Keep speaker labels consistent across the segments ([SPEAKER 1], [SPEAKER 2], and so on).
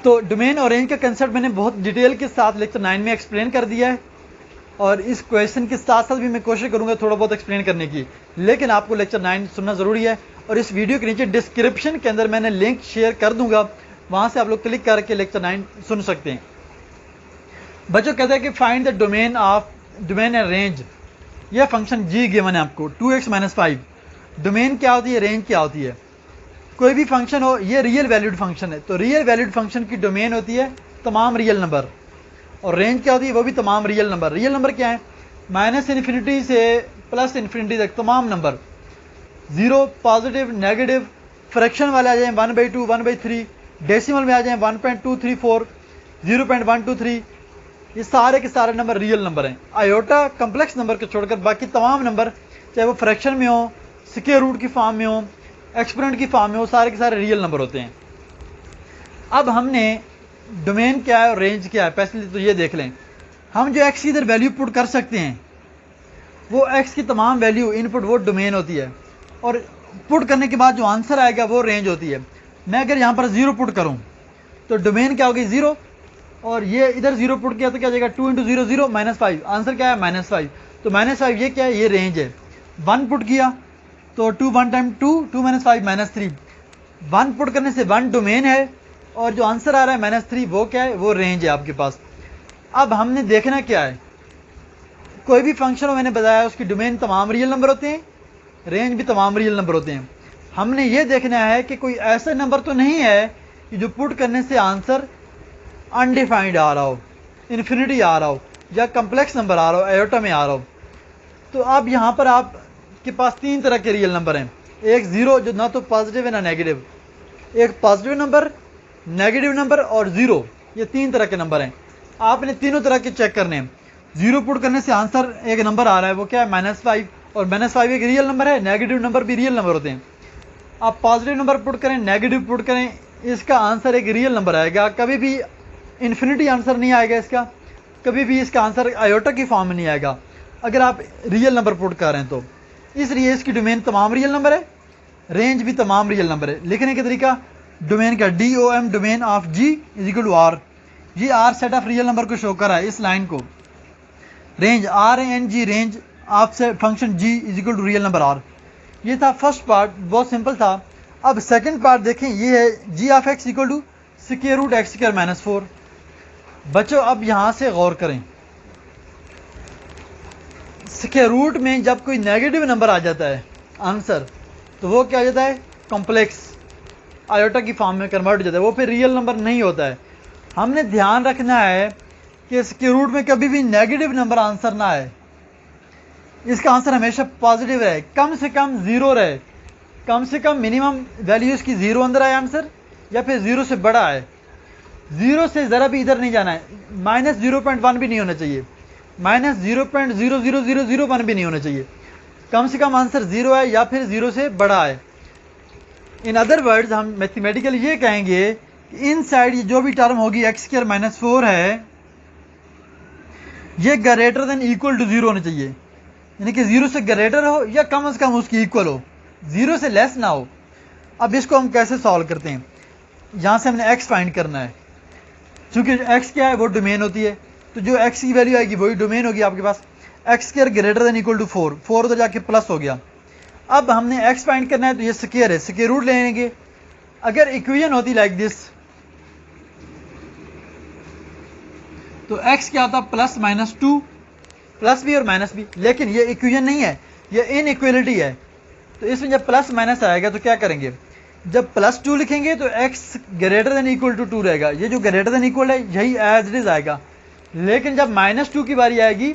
[SPEAKER 1] तो डोमेन और रेंज का कंसेप्ट मैंने बहुत डिटेल के साथ लेक्चर 9 में एक्सप्लेन कर दिया है, और इस क्वेश्चन के साथ साथ भी मैं कोशिश करूंगा थोड़ा बहुत एक्सप्लेन करने की, लेकिन आपको लेक्चर 9 सुनना ज़रूरी है। और इस वीडियो के नीचे डिस्क्रिप्शन के अंदर मैंने लिंक शेयर कर दूंगा, वहाँ से आप लोग क्लिक करके लेक्चर 9 सुन सकते हैं। बच्चों कहते हैं कि find the domain of domain and range. यह फंक्शन जी गिवन है आपको 2x - 5। डोमेन क्या होती है, रेंज क्या होती है। कोई भी फंक्शन हो, ये रियल वैल्यूड फंक्शन है, तो रियल वैल्यूड फंक्शन की डोमेन होती है तमाम रियल नंबर, और रेंज क्या होती है, वो भी तमाम रियल नंबर। रियल नंबर क्या है, -∞ से +∞ तक तमाम नंबर, 0, पॉजिटिव, नेगेटिव, फ्रैक्शन वाले आ जाएं 1/2, 1/3, डेसिमल में आ जाएं 1.234, 0.123, ये सारे के सारे नंबर रियल नंबर हैं। आयोटा कम्प्लेक्स नंबर को छोड़कर बाकी तमाम नंबर, चाहे वो फ्रैक्शन में हो, स्क्वायर रूट की फॉर्म में हो, एक्सपोनेंट की फॉर्म में हो, सारे के सारे रियल नंबर होते हैं। अब हमने डोमेन क्या है और रेंज क्या है पहले तो ये देख लें। हम जो x की इधर वैल्यू पुट कर सकते हैं, वो x की तमाम वैल्यू इनपुट वो डोमेन होती है, और पुट करने के बाद जो आंसर आएगा वो रेंज होती है। मैं अगर यहाँ पर 0 पुट करूँ तो डोमेन क्या होगी 0, और ये इधर 0 पुट किया तो क्या जाएगा 2 × 0 0 -5, आंसर क्या है -5। तो -5 ये क्या है, ये रेंज है। 1 पुट किया तो 2 1 टाइम 2 2 - 5 -3, 1 पुट करने से 1 डोमेन है, और जो आंसर आ रहा है -3 वो क्या है, वो रेंज है आपके पास। अब हमने देखना क्या है, कोई भी फंक्शन हो, मैंने बताया उसकी डोमेन तमाम रियल नंबर होते हैं, रेंज भी तमाम रियल नंबर होते हैं। हमने ये देखना है कि कोई ऐसा नंबर तो नहीं है कि जो पुट करने से आंसर अनडिफाइंड आ रहा हो, इन्फिनिटी आ रहा हो, या कम्प्लेक्स नंबर आ रहा हो, आयोटा में आ रहा हो। तो अब यहाँ पर आपके पास 3 तरह के रियल नंबर हैं। एक 0 जो ना तो पॉजिटिव है ना नेगेटिव, एक पॉजिटिव नंबर, नेगेटिव नंबर और 0, ये 3 तरह के नंबर हैं। आपने तीनों तरह के चेक करने हैं। 0 पुट करने से आंसर एक नंबर आ रहा है, वो क्या है -5, और -5 एक रियल नंबर है, नेगेटिव नंबर भी रियल नंबर होते हैं। आप पॉजिटिव नंबर पुट करें, नेगेटिव पुट करें, इसका आंसर एक रियल नंबर आएगा, कभी भी इन्फिनिटी आंसर नहीं आएगा इसका, कभी भी इसका आंसर आयोटा की फॉर्म में नहीं आएगा अगर आप रियल नंबर पुट कर रहे हैं तो। इसलिए इसकी डोमेन तमाम रियल नंबर है, रेंज भी तमाम रियल नंबर है। लिखने का तरीका डोमेन का DOM domain of G = R, ये R set of real number को शो कर रहा है इस लाइन को। रेंज RNG रेंज ऑफ से function G = real number R। ये था फर्स्ट पार्ट, बहुत सिंपल था। अब सेकंड पार्ट देखें, ये है G ऑफ X = √x² - 4। बच्चों अब यहाँ से गौर करें, स्क्वायर रूट में जब कोई नेगेटिव नंबर आ जाता है आंसर, तो वो क्या हो जाता है, कॉम्प्लेक्स आयोटा की फॉर्म में कन्वर्ट हो जाता है, वो फिर रियल नंबर नहीं होता है। हमने ध्यान रखना है कि स्क्वायर रूट में कभी भी नेगेटिव नंबर आंसर ना आए, इसका आंसर हमेशा पॉजिटिव रहे, कम से कम 0 रहे, कम से कम मिनिमम वैल्यू इसकी 0 अंदर आए आंसर, या फिर 0 से बड़ा है। 0 से ज़रा भी इधर नहीं जाना है, -0.1 भी नहीं होना चाहिए, -0.00001 भी नहीं होना चाहिए, कम से कम आंसर 0 है या फिर 0 से बड़ा है। इन अदर वर्ड्स हम मैथमेटिकली ये कहेंगे कि इन साइड ये जो भी टर्म होगी x² - 4 है, ये ग्रेटर देन इक्वल टू 0 होना चाहिए, यानी कि 0 से ग्रेटर हो या कम से कम उसकी इक्वल हो, 0 से लेस ना हो। अब इसको हम कैसे सॉल्व करते हैं, यहाँ से हमने x फाइंड करना है, चूँकि x क्या है, वो डोमेन होती है, तो जो x की वैल्यू आएगी वही डोमेन होगी आपके पास। x² greater than equal to 4, 4 उधर जाके प्लस हो गया। अब हमने x फाइंड करना है, तो ये स्क्वायर है, स्क्वायर रूट लेंगे। अगर इक्वेशन होती लाइक दिस, तो x क्या होता, +-2, प्लस भी और माइनस भी, लेकिन ये इक्वेशन नहीं है, ये इनइक्वालिटी है। तो इसमें जब प्लस माइनस आएगा तो क्या करेंगे, जब +2 लिखेंगे तो x greater than equal to 2 रहेगा, ये जो ग्रेटर देन इक्वल है यही एज इट इज आएगा। लेकिन जब -2 की बारी आएगी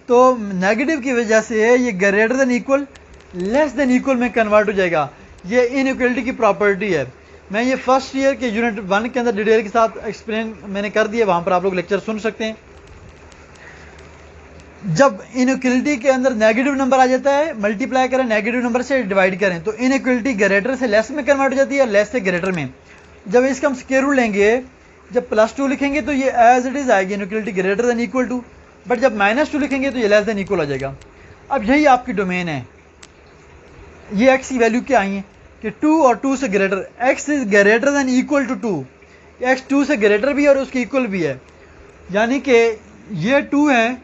[SPEAKER 1] तो नेगेटिव की वजह से ये greater than equal less than equal में कन्वर्ट हो जाएगा। ये इनइक्वालिटी की प्रॉपर्टी है। मैं ये फर्स्ट ईयर के यूनिट 1 के अंदर डिटेल के साथ एक्सप्लेन मैंने कर दिया, वहाँ पर आप लोग लेक्चर सुन सकते हैं। जब इनइक्वालिटी के अंदर नेगेटिव नंबर आ जाता है, मल्टीप्लाई करें नेगेटिव नंबर से डिवाइड करें, तो इनइक्वालिटी ग्रेटर से लेस में कन्वर्ट हो जाती है, लेस से ग्रेटर में। जब इसका हम स्क्वायर रूट लेंगे, जब +2 लिखेंगे तो ये एज इट इज आएगी, inequality greater than equal to, but जब -2 लिखेंगे तो ये लेस देन इक्वल आ जाएगा। अब यही आपकी डोमेन है। ये x की वैल्यू क्या आई है कि 2 और 2 से greater, x is greater than equal to 2, कि x 2 से ग्रेटर भी है और उसके इक्वल भी है, यानी कि ये 2 है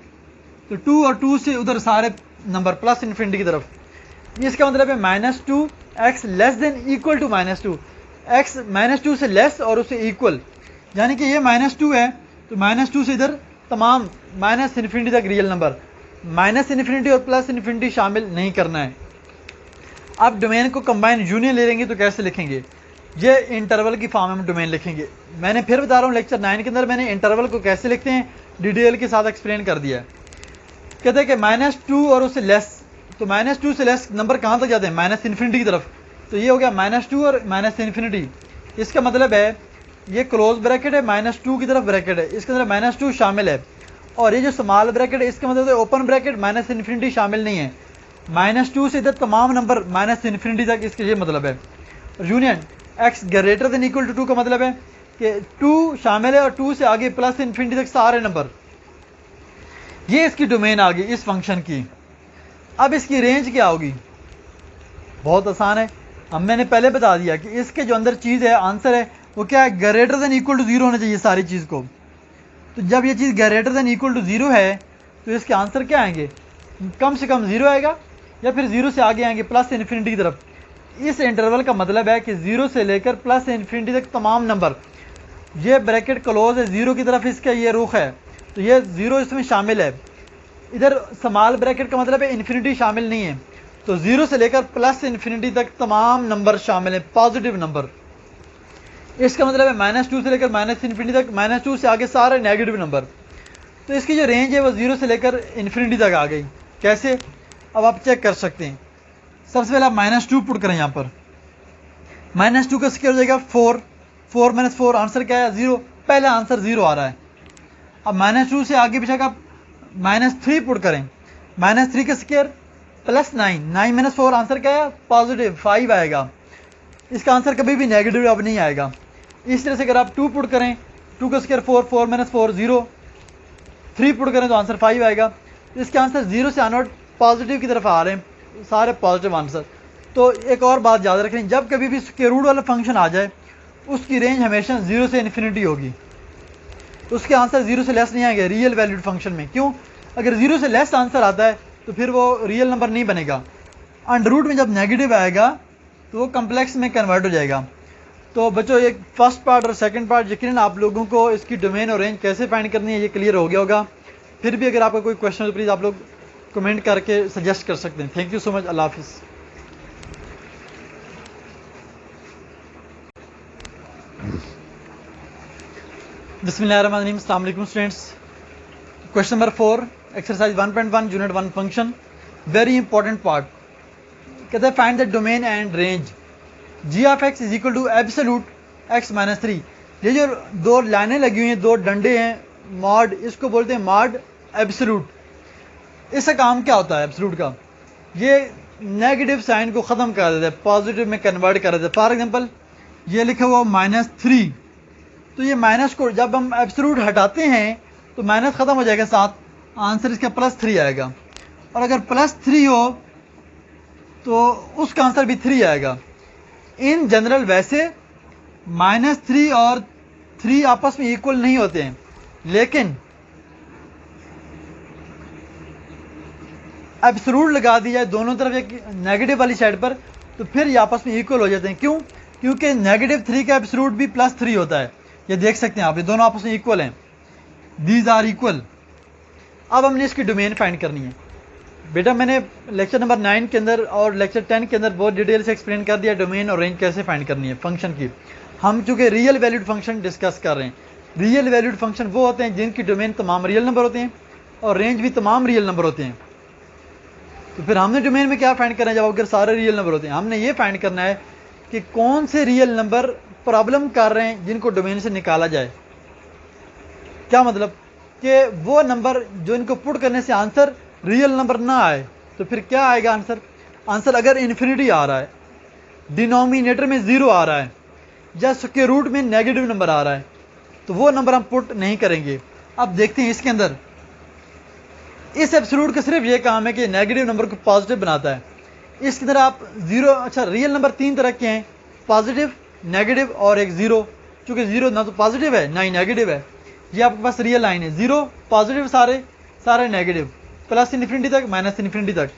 [SPEAKER 1] तो 2 और 2 से उधर सारे नंबर प्लस इन्फिनिटी की तरफ। इसका मतलब है -2 x less than equal to -2, x -2 से लेस और उससे इक्वल, यानी कि ये -2 है तो -2 से इधर तमाम माइनस इन्फिनिटी तक रियल नंबर, माइनस इन्फिनिटी और प्लस इन्फिनिटी शामिल नहीं करना है। आप डोमेन को कंबाइन यूनियन ले लेंगे तो कैसे लिखेंगे, ये इंटरवल की फॉर्म में हम डोमेन लिखेंगे। मैंने फिर बता रहा हूँ लेक्चर 9 के अंदर मैंने इंटरवल को कैसे लिखते हैं डिटेल के साथ एक्सप्लेन कर दिया है। कहते हैं कि -2 और उससे लेस, तो -2 से लेस नंबर कहाँ तक जाते हैं, माइनस इन्फिनिटी की तरफ, तो ये हो गया -2 और माइनस इन्फिनिटी। इसका मतलब है ये क्लोज ब्रैकेट है, -2 की तरफ ब्रैकेट है, इसके अंदर -2 शामिल है, और ये जो स्मॉल ब्रैकेट है इसका मतलब है ओपन ब्रैकेट माइनस इन्फिनिटी शामिल नहीं है। -2 से इधर तमाम नंबर माइनस इन्फिनिटी तक, इसके ये मतलब है। Union x greater than equal to 2 का मतलब है कि 2 शामिल है और 2 से आगे प्लस इन्फिनिटी तक सारे नंबर, ये इसकी डोमेन आ गई इस फंक्शन की। अब इसकी रेंज क्या होगी, बहुत आसान है, हम मैंने पहले बता दिया कि इसके जो अंदर चीज़ है आंसर है वो क्या है, ग्रेटर देन इक्वल टू 0 होना चाहिए सारी चीज़ को। तो जब ये चीज़ ग्रेटर देन इक्वल टू 0 है तो इसके आंसर क्या आएंगे, कम से कम 0 आएगा या फिर 0 से आगे आएंगे प्लस इन्फिनिटी की तरफ। इस इंटरवल का मतलब है कि 0 से लेकर प्लस इन्फिनिटी तक तमाम नंबर, ये ब्रैकेट क्लोज है 0 की तरफ, इसका ये रुख है तो ये 0 इसमें शामिल है। इधर स्मॉल ब्रैकेट का मतलब है इन्फिनिटी शामिल नहीं है, तो 0 से लेकर प्लस इन्फिनिटी तक तमाम नंबर शामिल है, पॉजिटिव नंबर। इसका मतलब है -2 से लेकर माइनस इन्फिनिटी तक, -2 से आगे सारे नेगेटिव नंबर। तो इसकी जो रेंज है वो 0 से लेकर इन्फिनिटी तक आ गई। कैसे, अब आप चेक कर सकते हैं। सबसे पहले आप -2 पुट करें, यहाँ पर -2 का स्क्वायर हो जाएगा 4, 4 - 4 आंसर क्या है 0, पहला आंसर 0 आ रहा है। अब -2 से आगे पीछे का -3 पुट करें, -3 का स्क्वायर +9, 9 - 4 आंसर क्या है पॉजिटिव 5 आएगा, इसका आंसर कभी भी नेगेटिव अब नहीं आएगा। इस तरह से अगर आप 2 पुट करें, 2 का स्क्वायर 4, 4 - 4 0, 3 पुट करें तो आंसर 5 आएगा। तो इसके आंसर 0 से ऑनवर्ड पॉजिटिव की तरफ आ रहे हैं, सारे पॉजिटिव आंसर। तो एक और बात याद रखें, जब कभी भी स्क्वायर रूट वाला फंक्शन आ जाए उसकी रेंज हमेशा 0 से इन्फिनिटी होगी, उसके आंसर 0 से लेस नहीं आएंगे रियल वैल्यूड फंक्शन में। क्यों, अगर 0 से लेस आंसर आता है तो फिर वो रियल नंबर नहीं बनेगा। अंडर रूट में जब नेगेटिव आएगा तो वो कम्प्लेक्स में कन्वर्ट हो जाएगा। तो बच्चों एक फर्स्ट पार्ट और सेकंड पार्ट यकीनन आप लोगों को इसकी डोमेन और रेंज कैसे फाइंड करनी है ये क्लियर हो गया होगा। फिर भी अगर आपका कोई क्वेश्चन हो तो प्लीज़ आप लोग कमेंट करके सजेस्ट कर सकते हैं। थैंक यू सो मच, अल्लाह हाफिज़। बिस्मिल्लाहिर्रहमानिर्रहीम, अस्सलाम वालेकुम students. Question number 4 exercise 1.1 unit 1 function, very important part. कहते हैं find the domain and range g of x is equal to absolute x - 3। ये जो दो लाइनें लगी हुई हैं, दो डंडे हैं मॉड, इसको बोलते हैं मॉड एब्सोल्यूट। इसका काम क्या होता है एब्सोल्यूट का, ये नेगेटिव साइन को ख़त्म कर देता है, पॉजिटिव में कन्वर्ट कर देता है। फॉर एग्जांपल ये लिखा हुआ -3, तो ये माइनस को जब हम एब्सोल्यूट हटाते हैं तो माइनस ख़त्म हो जाएगा, साथ आंसर इसका +3 आएगा। और अगर +3 हो तो उसका आंसर भी 3 आएगा। इन जनरल वैसे -3 और 3 आपस में इक्वल नहीं होते हैं, लेकिन एब्सोल्यूट लगा दिया जाए दोनों तरफ एक नेगेटिव वाली साइड पर तो फिर ये आपस में इक्वल हो जाते हैं। क्यों, क्योंकि -3 का एब्सोल्यूट भी +3 होता है। ये देख सकते हैं आप, ये दोनों आपस में इक्वल हैं, दीज आर इक्वल। अब हमने इसकी डोमेन फाइंड करनी है। बेटा मैंने लेक्चर नंबर 9 के अंदर और लेक्चर 10 के अंदर बहुत डिटेल से एक्सप्लेन कर दिया डोमेन और रेंज कैसे फाइंड करनी है फंक्शन की। हम चूँकि रियल वैल्यूड फंक्शन डिस्कस कर रहे हैं। रियल वैल्यूड फंक्शन वो होते हैं जिनकी डोमेन तमाम रियल नंबर होते हैं और रेंज भी तमाम रियल नंबर होते हैं। तो फिर हमने डोमेन में क्या फाइंड करना है, जब अगर सारे रियल नंबर होते हैं हमने ये फाइंड करना है कि कौन से रियल नंबर प्रॉब्लम कर रहे हैं जिनको डोमेन से निकाला जाए। क्या मतलब कि वो नंबर जो इनको पुट करने से आंसर रियल नंबर ना आए, तो फिर क्या आएगा आंसर। आंसर अगर इन्फिनिटी आ रहा है, डिनोमिनेटर में 0 आ रहा है या स्क्वायर रूट में नेगेटिव नंबर आ रहा है, तो वो नंबर हम पुट नहीं करेंगे। अब देखते हैं इसके अंदर, इस एब्सोल्यूट का सिर्फ ये काम है कि नेगेटिव नंबर को पॉजिटिव बनाता है। इसके अंदर आप 0, अच्छा रियल नंबर 3 तरह के हैं, पॉजिटिव, नेगेटिव और एक 0। चूंकि जीरो ना तो पॉजिटिव है ना ही नेगेटिव है, ये आपके पास रियल लाइन है, जीरो पॉजिटिव सारे नेगेटिव, प्लस इन्फिनिटी तक माइनस इन्फिनिटी तक।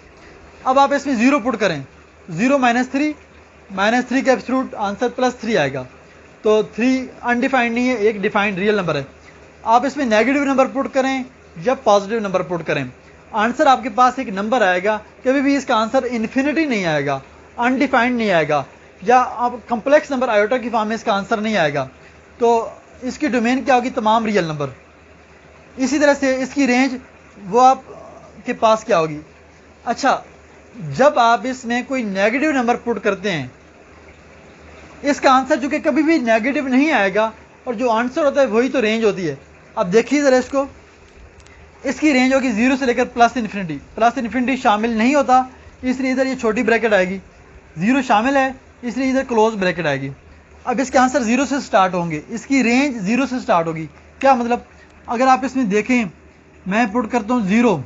[SPEAKER 1] अब आप इसमें जीरो पुट करें, जीरो माइनस थ्री का एब्सोल्यूट आंसर +3 आएगा। तो 3 अनडिफाइंड नहीं है, एक डिफाइंड रियल नंबर है। आप इसमें नेगेटिव नंबर पुट करें या पॉजिटिव नंबर पुट करें, आंसर आपके पास एक नंबर आएगा। कभी भी इसका आंसर इन्फिनिटी नहीं आएगा, अनडिफाइंड नहीं आएगा, या आप कम्प्लेक्स नंबर आयोटा की फॉर्म में इसका आंसर नहीं आएगा। तो इसकी डोमेन क्या होगी, तमाम रियल नंबर। इसी तरह से इसकी रेंज वो आप के पास क्या होगी। अच्छा, जब आप इसमें कोई नेगेटिव नंबर पुट करते हैं, इसका आंसर जो कि कभी भी नेगेटिव नहीं आएगा, और जो आंसर होता है वही तो रेंज होती है। अब देखिए ज़रा इसको, इसकी रेंज होगी 0 से लेकर प्लस इन्फिनिटी शामिल नहीं होता, इसलिए इधर ये छोटी ब्रैकेट आएगी। 0 शामिल है इसलिए इधर क्लोज ब्रैकेट आएगी। अब इसके आंसर 0 से स्टार्ट होंगे, इसकी रेंज 0 से स्टार्ट होगी। क्या मतलब, अगर आप इसमें देखें, मैं पुट करता हूँ 0,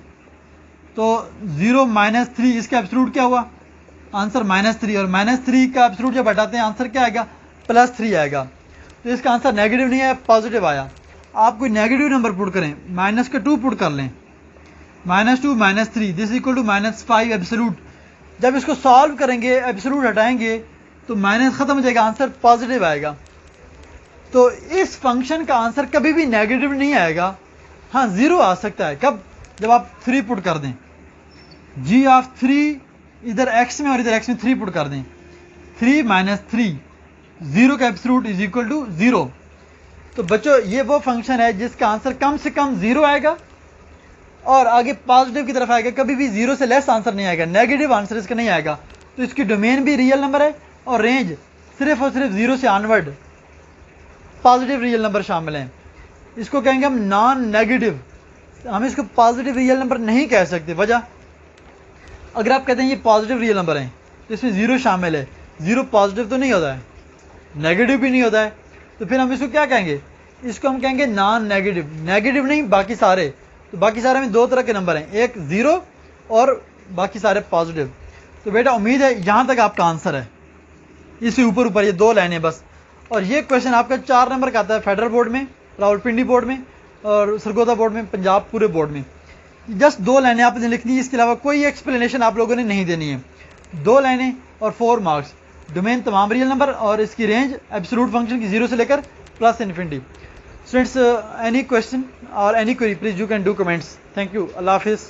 [SPEAKER 1] तो 0 -3, इसका एब्सोल्यूट क्या हुआ, आंसर -3, और -3 का एब्सोल्यूट जब हटाते हैं आंसर क्या आएगा, +3 आएगा। तो इसका आंसर नेगेटिव नहीं आया, पॉजिटिव आया। आप कोई नेगेटिव नंबर पुट करें, माइनस का 2 पुट कर लें, -2 -3 दिस इक्वल टू -5 एब्सोल्यूट। जब इसको सॉल्व करेंगे, एब्सोल्यूट हटाएंगे, तो माइनस खत्म हो जाएगा, आंसर पॉजिटिव आएगा। तो इस फंक्शन का आंसर कभी भी नेगेटिव नहीं आएगा। हाँ, 0 आ सकता है, कब, जब आप 3 पुट कर दें, g(3) इधर x में और इधर x में 3 पुट कर दें, 3 - 3, 0 का एब्सोल्यूट इज इक्वल टू 0। तो बच्चों, ये वो फंक्शन है जिसका आंसर कम से कम 0 आएगा और आगे पॉजिटिव की तरफ आएगा, कभी भी 0 से लेस आंसर नहीं आएगा, नेगेटिव आंसर इसका नहीं आएगा। तो इसकी डोमेन भी रियल नंबर है और रेंज सिर्फ और सिर्फ 0 से ऑनवर्ड पॉजिटिव रियल नंबर शामिल हैं। इसको कहेंगे हम नॉन नेगेटिव, हम इसको पॉजिटिव रियल नंबर नहीं कह सकते। वजह, अगर आप कहते हैं ये पॉजिटिव रियल नंबर है तो इसमें 0 शामिल है, 0 पॉजिटिव तो नहीं होता है, नेगेटिव भी नहीं होता है, तो फिर हम इसको क्या कहेंगे, इसको हम कहेंगे नॉन नेगेटिव। नेगेटिव नहीं, बाकी सारे। तो बाकी सारे में 2 तरह के नंबर हैं, एक 0 और बाकी सारे पॉजिटिव। तो बेटा, उम्मीद है यहाँ तक आपका आंसर है, इससे ऊपर ये 2 लाइनें बस। और ये क्वेश्चन आपका 4 नंबर का आता है फेडरल बोर्ड में, रावलपिंडी बोर्ड में और सरगोदा बोर्ड में, पंजाब पूरे बोर्ड में। जस्ट 2 लाइनें आपने लिखनी है, इसके अलावा कोई एक्सप्लेनेशन आप लोगों ने नहीं देनी है। 2 लाइनें और 4 मार्क्स। डोमेन तमाम रियल नंबर और इसकी रेंज एब्सोल्यूट फंक्शन की 0 से लेकर plus infinity. Students, any question और any query please you can do comments. Thank you, अल्लाह हाफिज़।